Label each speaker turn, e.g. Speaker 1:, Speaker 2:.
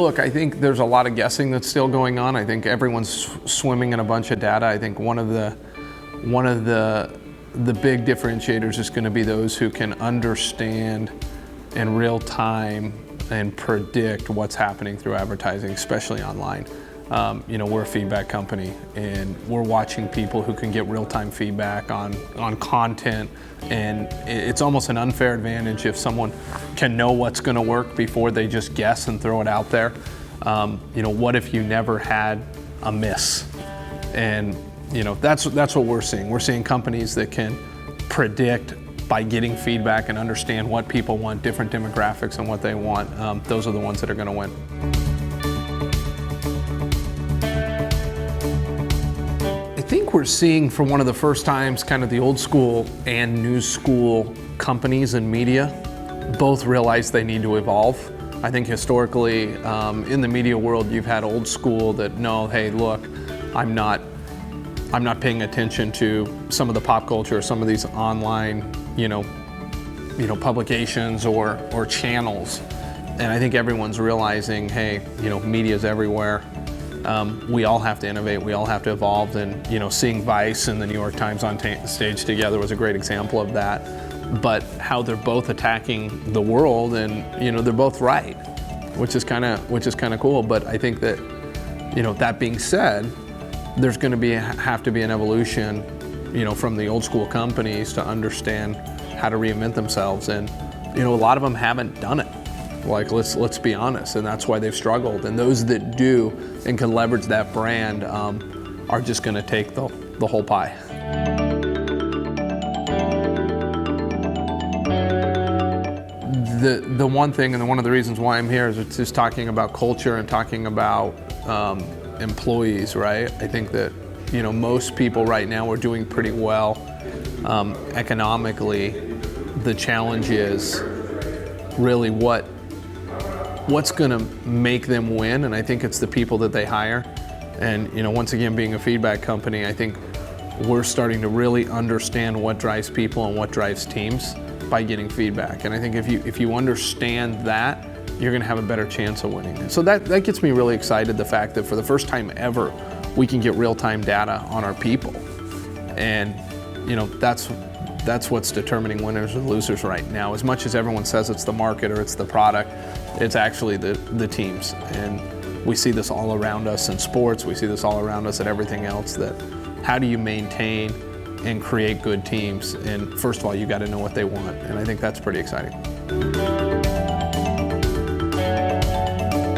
Speaker 1: look, I think there's a lot of guessing that's still going on. I think everyone's swimming in a bunch of data. I think one of the big differentiators is going to be those who can understand in real time and predict what's happening through advertising, especially online. We're a feedback company, and we're watching people who can get real-time feedback on content, and it's almost an unfair advantage if someone can know what's going to work before they just guess and throw it out there. What if you never had a miss? And that's what we're seeing. We're seeing companies that can predict by getting feedback and understand what people want, different demographics and what they want. Those are the ones that are going to win. I think we're seeing for one of the first times kind of the old school and new school companies and media both realize they need to evolve. I think historically in the media world you've had old school that hey look, I'm not paying attention to some of the pop culture, some of these online publications or channels. And I think everyone's realizing, hey, media's everywhere. We all have to innovate, we all have to evolve, and seeing Vice and the New York Times on stage together was a great example of that. But how they're both attacking the world, and they're both right, which is kind of cool. But I think that that being said, there's going to have to be an evolution, from the old school companies to understand how to reinvent themselves, and a lot of them haven't done it. Like let's be honest, and that's why they've struggled. And those that do and can leverage that brand are just going to take the whole pie. The one thing, and one of the reasons why I'm here, is it's just talking about culture and talking about employees, right? I think that most people right now are doing pretty well economically. The challenge is really what's going to make them win, and I think it's the people that they hire. And once again, being a feedback company, I think we're starting to really understand what drives people and what drives teams by getting feedback. And I think if you understand that, you're going to have a better chance of winning. So that gets me really excited, the fact that for the first time ever, we can get real-time data on our people. And that's what's determining winners and losers right now. As much as everyone says it's the market or it's the product, it's actually the teams. And we see this all around us in sports, we see this all around us in everything else, that how do you maintain and create good teams? And first of all, you got to know what they want. And I think that's pretty exciting.